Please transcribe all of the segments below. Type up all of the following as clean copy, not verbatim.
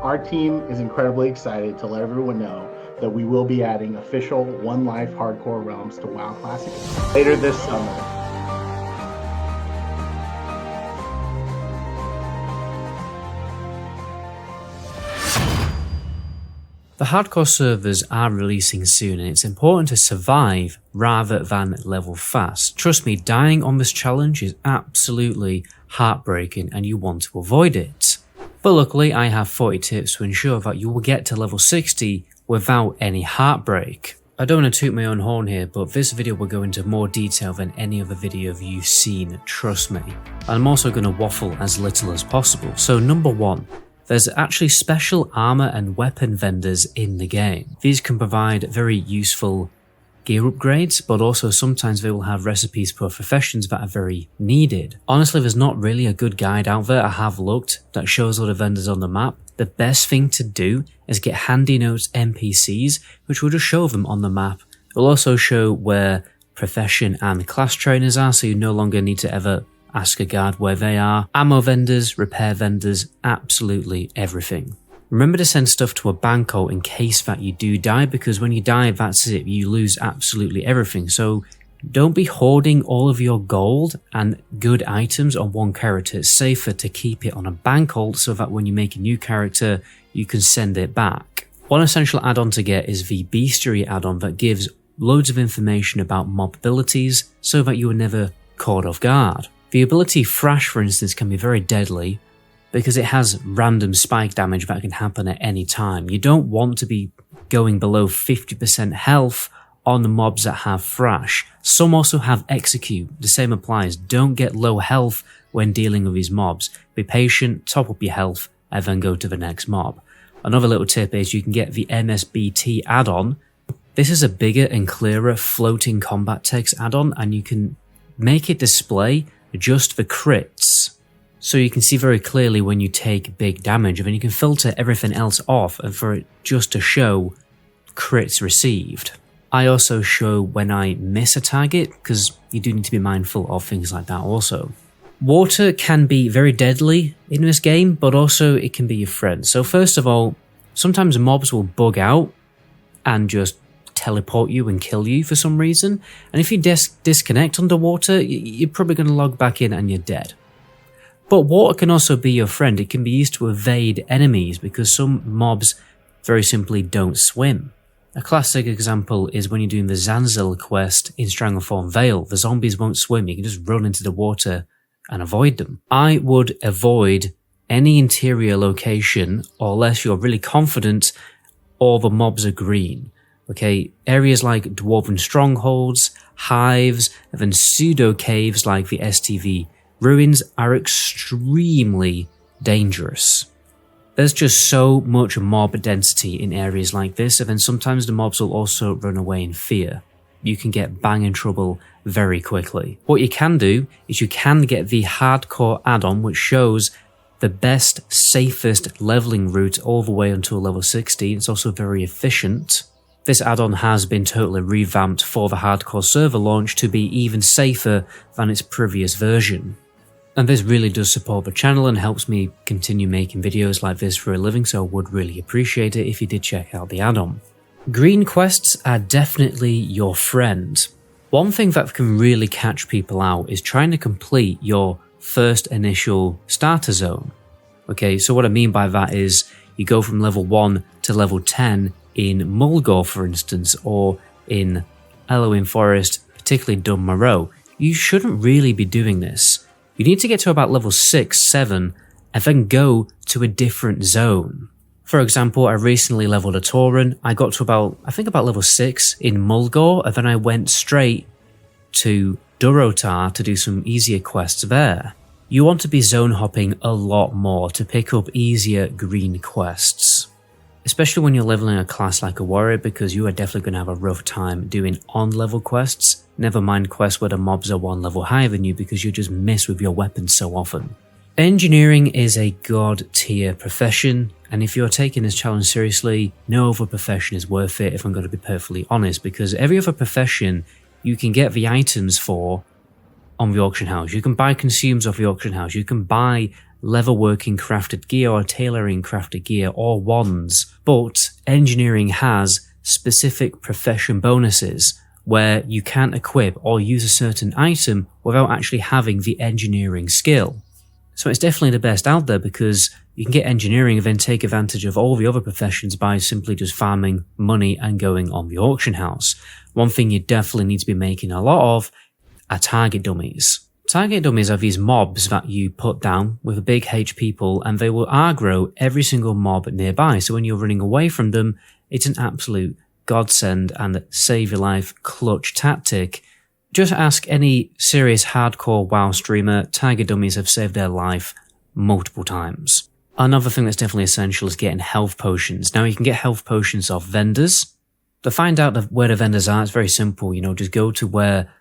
Our team is incredibly excited to let everyone know that we will be adding official One Life Hardcore realms to WoW Classic later this summer. The hardcore servers are releasing soon, and it's important to survive rather than level fast. Trust me, dying on this challenge is absolutely heartbreaking and you want to avoid it. But luckily I have 40 tips to ensure that you will get to level 60 without any heartbreak. I don't want to toot my own horn here, but this video will go into more detail than any other video you've seen, trust me. And I'm also going to waffle as little as possible. So number 1. There's actually special armor and weapon vendors in the game. These can provide very useful gear upgrades, but also sometimes they will have recipes for professions that are very needed. Honestly, there's not really a good guide out there, I have looked, that shows all the vendors on the map. The best thing to do is get handy notes NPCs, which will just show them on the map. It will also show where profession and class trainers are, so you no longer need to ever ask a guard where they are. Ammo vendors, repair vendors, absolutely everything. Remember to send stuff to a banco in case that you do die, because when you die, that's it, you lose absolutely everything. So don't be hoarding all of your gold and good items on one character. It's safer to keep it on a banco so that when you make a new character, you can send it back. One essential add-on to get is the Bestiary add-on that gives loads of information about mob abilities so that you are never caught off guard. The ability Thrash, for instance, can be very deadly because it has random spike damage that can happen at any time. You don't want to be going below 50% health on the mobs that have Thrash. Some also have Execute. The same applies. Don't get low health when dealing with these mobs. Be patient, top up your health, and then go to the next mob. Another little tip is you can get the MSBT add-on. This is a bigger and clearer floating combat text add-on, and you can make it display just the crits, so you can see very clearly when you take big damage, and then you can filter everything else off and for it just to show crits received. I also show when I miss a target, because you do need to be mindful of things like that also. Water can be very deadly in this game, but also it can be your friend. So first of all, sometimes mobs will bug out and just teleport you and kill you for some reason, and if you disconnect underwater, you're probably going to log back in and you're dead. But water can also be your friend. It can be used to evade enemies because some mobs very simply don't swim. A classic example is when you're doing the Zanzil quest in Stranglethorn Vale. The zombies won't swim, you can just run into the water and avoid them. I would avoid any interior location unless you're really confident all the mobs are green. Okay, areas like dwarven strongholds, hives, and then pseudo caves like the STV ruins are extremely dangerous. There's just so much mob density in areas like this, and then sometimes the mobs will also run away in fear. You can get bang in trouble very quickly. What you can do is you can get the hardcore add-on, which shows the best, safest leveling route all the way until level 60. It's also very efficient. This add-on has been totally revamped for the hardcore server launch to be even safer than its previous version. And this really does support the channel and helps me continue making videos like this for a living, so I would really appreciate it if you did check out the add-on. Green quests are definitely your friend. One thing that can really catch people out is trying to complete your first initial starter zone. Okay, so what I mean by that is you go from level 1 to level 10 in Mulgore, for instance, or in Elwyn Forest, particularly Dun Moreau. You shouldn't really be doing this. You need to get to about level 6, 7, and then go to a different zone. For example, I recently leveled a Tauren. I got to about level 6 in Mulgore, and then I went straight to Durotar to do some easier quests there. You want to be zone hopping a lot more to pick up easier green quests. Especially when you're leveling a class like a warrior, because you are definitely going to have a rough time doing on-level quests, never mind quests where the mobs are one level higher than you because you just miss with your weapons so often. Engineering is a god tier profession, and if you're taking this challenge seriously, no other profession is worth it if I'm going to be perfectly honest, because every other profession you can get the items for on the auction house. You can buy consumes off the auction house, you can buy leatherworking crafted gear or tailoring crafted gear or wands, but engineering has specific profession bonuses where you can't equip or use a certain item without actually having the engineering skill. So it's definitely the best out there because you can get engineering and then take advantage of all the other professions by simply just farming money and going on the auction house. One thing you definitely need to be making a lot of are target dummies. Target dummies are these mobs that you put down with a big HP pool and they will aggro every single mob nearby. So when you're running away from them, it's an absolute godsend and save your life clutch tactic. Just ask any serious hardcore WoW streamer, target dummies have saved their life multiple times. Another thing that's definitely essential is getting health potions. Now you can get health potions off vendors. To find out where the vendors are, it's very simple. Just go to where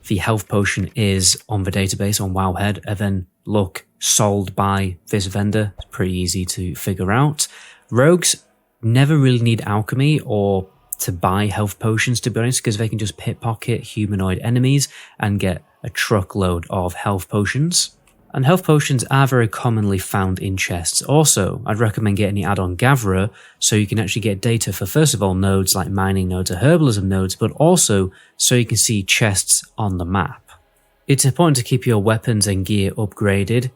the health potion is on the database on Wowhead and then look sold by this vendor. It's pretty easy to figure out. Rogues never really need alchemy or to buy health potions, to be honest, because they can just pickpocket humanoid enemies and get a truckload of health potions. And health potions are very commonly found in chests. Also, I'd recommend getting the Addon Gatherer so you can actually get data for, first of all, nodes like mining nodes or herbalism nodes, but also so you can see chests on the map. It's important to keep your weapons and gear upgraded.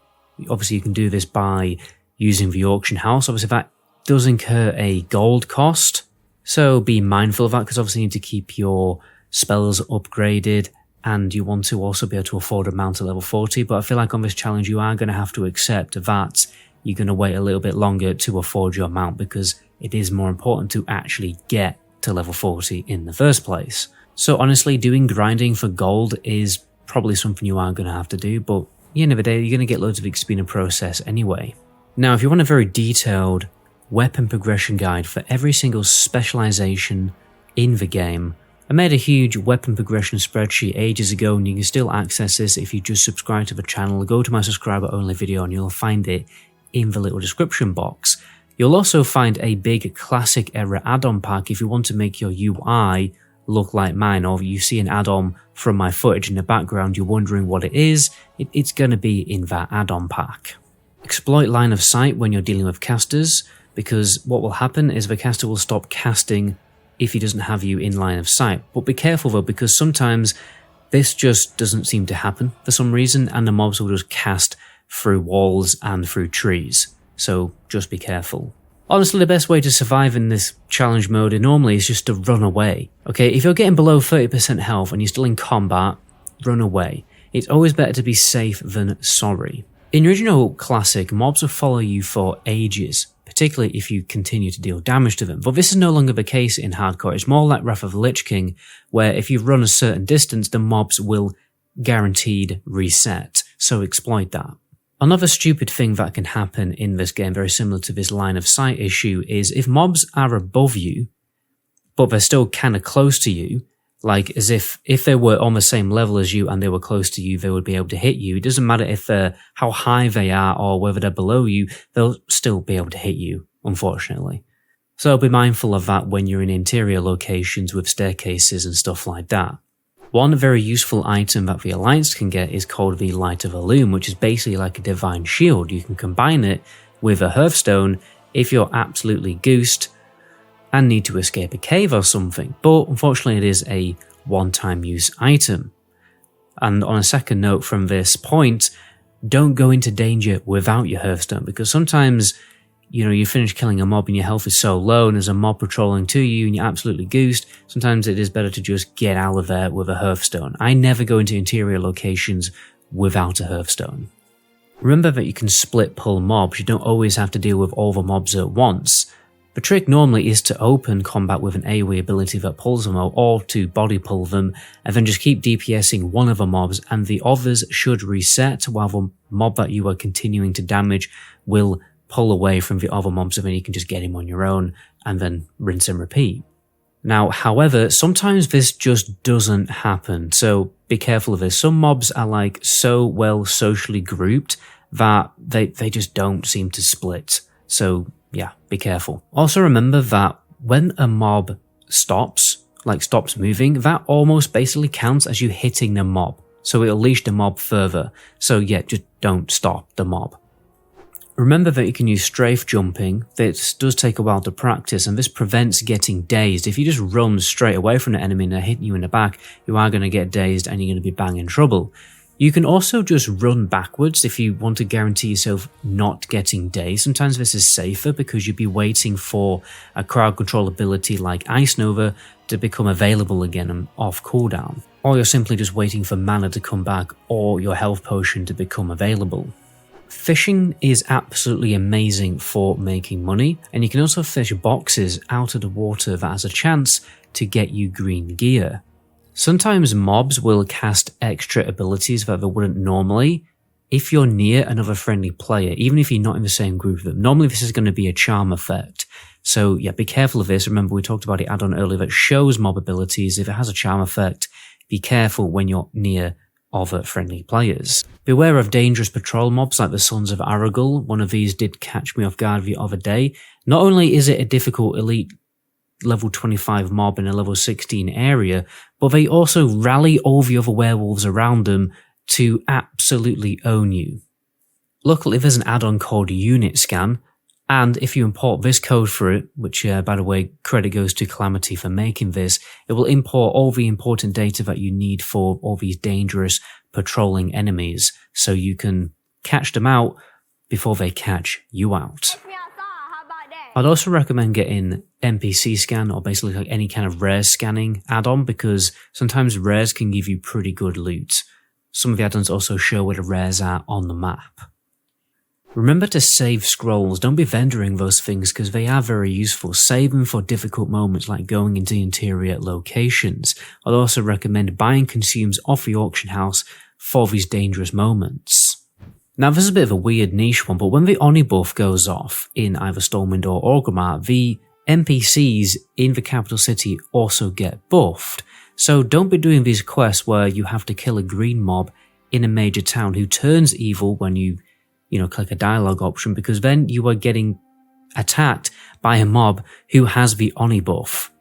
Obviously, you can do this by using the auction house. Obviously, that does incur a gold cost. So be mindful of that because obviously you need to keep your spells upgraded and you want to also be able to afford a mount at level 40. But I feel like on this challenge you are going to have to accept that you're going to wait a little bit longer to afford your mount because it is more important to actually get to level 40 in the first place. So honestly, doing grinding for gold is probably something you are going to have to do, but at the end of the day you're going to get loads of XP in the process anyway. Now if you want a very detailed weapon progression guide for every single specialization in the game, I made a huge weapon progression spreadsheet ages ago and you can still access this if you just subscribe to the channel. Go to my subscriber only video and you'll find it in the little description box. You'll also find a big classic era add-on pack if you want to make your UI look like mine, or if you see an add-on from my footage in the background you're wondering what it is, it's going to be in that add-on pack. Exploit line of sight when you're dealing with casters, because what will happen is the caster will stop casting if he doesn't have you in line of sight. But be careful though, because sometimes this just doesn't seem to happen for some reason and the mobs will just cast through walls and through trees. So just be careful. Honestly, the best way to survive in this challenge mode normally is just to run away. Okay, if you're getting below 30% health and you're still in combat, run away. It's always better to be safe than sorry. In original Classic, mobs will follow you for ages, particularly if you continue to deal damage to them. But this is no longer the case in Hardcore. It's more like Wrath of the Lich King, where if you run a certain distance, the mobs will guaranteed reset. So exploit that. Another stupid thing that can happen in this game, very similar to this line of sight issue, is if mobs are above you, but they're still kind of close to you, like as if they were on the same level as you and they were close to you, they would be able to hit you. It doesn't matter if how high they are or whether they're below you, they'll still be able to hit you, unfortunately. So be mindful of that when you're in interior locations with staircases and stuff like that. One very useful item that the Alliance can get is called the Light of a Loom, which is basically like a divine shield. You can combine it with a hearthstone if you're absolutely goosed and need to escape a cave or something, but unfortunately it is a one-time use item. And on a second note from this point, don't go into danger without your hearthstone, because sometimes, you finish killing a mob and your health is so low and there's a mob patrolling to you and you're absolutely goosed. Sometimes it is better to just get out of there with a hearthstone. I never go into interior locations without a hearthstone. Remember that you can split pull mobs, you don't always have to deal with all the mobs at once. The trick normally is to open combat with an AoE ability that pulls them out, or to body pull them, and then just keep DPSing one of the mobs and the others should reset while the mob that you are continuing to damage will pull away from the other mobs, and then you can just get him on your own and then rinse and repeat. Now, however, sometimes this just doesn't happen, so be careful of this. Some mobs are like so well socially grouped that they just don't seem to split. So yeah, be careful. Also remember that when a mob stops moving, that almost basically counts as you hitting the mob. So it'll leash the mob further. So yeah, just don't stop the mob. Remember that you can use Strafe Jumping. This does take a while to practice, and this prevents getting dazed. If you just run straight away from the enemy and they're hitting you in the back, you are going to get dazed and you're going to be bang in trouble. You can also just run backwards if you want to guarantee yourself not getting dazed. Sometimes this is safer because you'd be waiting for a crowd control ability like Ice Nova to become available again and off cooldown. Or you're simply just waiting for mana to come back or your health potion to become available. Fishing is absolutely amazing for making money, and you can also fish boxes out of the water that has a chance to get you green gear. Sometimes mobs will cast extra abilities that they wouldn't normally if you're near another friendly player, even if you're not in the same group with them. Normally this is going to be a charm effect. So yeah, be careful of this. Remember we talked about the add-on earlier that shows mob abilities. If it has a charm effect, be careful when you're near other friendly players. Beware of dangerous patrol mobs like the Sons of Aragul. One of these did catch me off guard the other day. Not only is it a difficult elite level 25 mob in a level 16 area, but they also rally all the other werewolves around them to absolutely own you. Luckily there's an add-on called Unitscan, and if you import this code for it, which by the way credit goes to Calamity for making this, it will import all the important data that you need for all these dangerous patrolling enemies, so you can catch them out before they catch you out. I'd also recommend getting NPC scan, or basically like any kind of rare scanning add-on, because sometimes rares can give you pretty good loot. Some of the add-ons also show where the rares are on the map. Remember to save scrolls. Don't be vendoring those things because they are very useful. Save them for difficult moments like going into interior locations. I'd also recommend buying consumes off the auction house for these dangerous moments. Now this is a bit of a weird niche one, but when the Omni buff goes off in either Stormwind or Orgrimmar, the NPCs in the capital city also get buffed. So don't be doing these quests where you have to kill a green mob in a major town who turns evil when you click a dialogue option, because then you are getting attacked by a mob who has the Oni buff.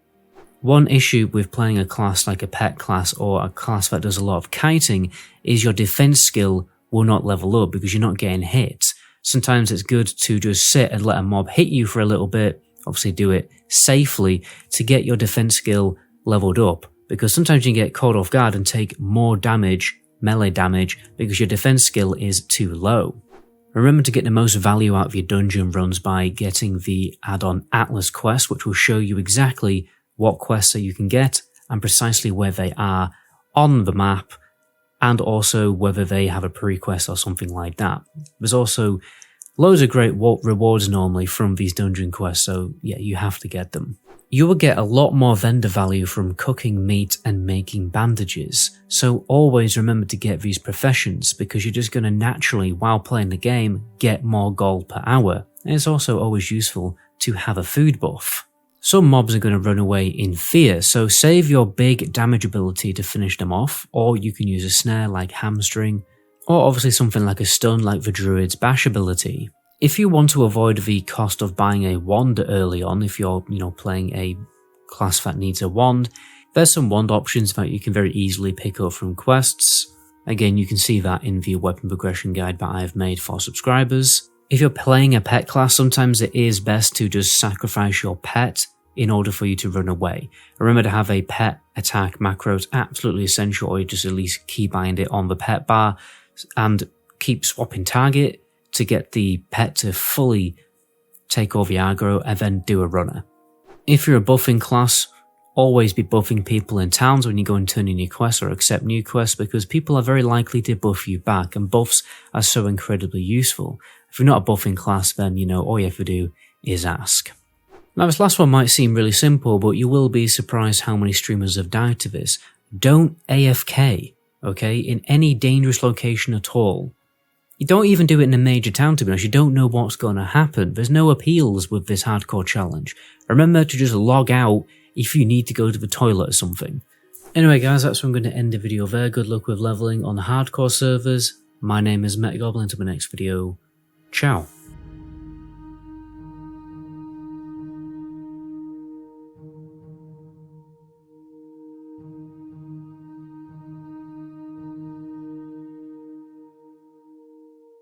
One issue with playing a class like a pet class or a class that does a lot of kiting is your defense skill will not level up because you're not getting hit. Sometimes it's good to just sit and let a mob hit you for a little bit, obviously do it safely to get your defense skill leveled up, because sometimes you can get caught off guard and take more damage, melee damage, because your defense skill is too low. Remember to get the most value out of your dungeon runs by getting the add-on Atlas quest, which will show you exactly what quests that you can get and precisely where they are on the map, and also whether they have a pre-quest or something like that. There's also loads of great rewards normally from these dungeon quests, so yeah, you have to get them. You will get a lot more vendor value from cooking meat and making bandages, so always remember to get these professions because you're just going to naturally, while playing the game, get more gold per hour. And it's also always useful to have a food buff. Some mobs are going to run away in fear, so save your big damage ability to finish them off, or you can use a snare like Hamstring, or obviously something like a stun like the Druid's Bash ability. If you want to avoid the cost of buying a wand early on, if you're playing a class that needs a wand, there's some wand options that you can very easily pick up from quests. Again, you can see that in the weapon progression guide that I've made for subscribers. If you're playing a pet class, sometimes it is best to just sacrifice your pet in order for you to run away. Remember to have a pet attack macro, it's absolutely essential, or you just at least keybind it on the pet bar and keep swapping target to get the pet to fully take over the aggro and then do a runner. If you're a buffing class, always be buffing people in towns when you go and turn in your quests or accept new quests, because people are very likely to buff you back, and buffs are so incredibly useful. If you're not a buffing class, then all you have to do is ask. Now this last one might seem really simple, but you will be surprised how many streamers have died to this. Don't AFK, okay, in any dangerous location at all. You don't even do it in a major town, to be honest. You don't know what's going to happen. There's no appeals with this hardcore challenge. Remember to just log out if you need to go to the toilet or something. Anyway guys, that's where I'm going to end the video there. Good luck with leveling on the hardcore servers. My name is Met Goblin. Until my next video, ciao.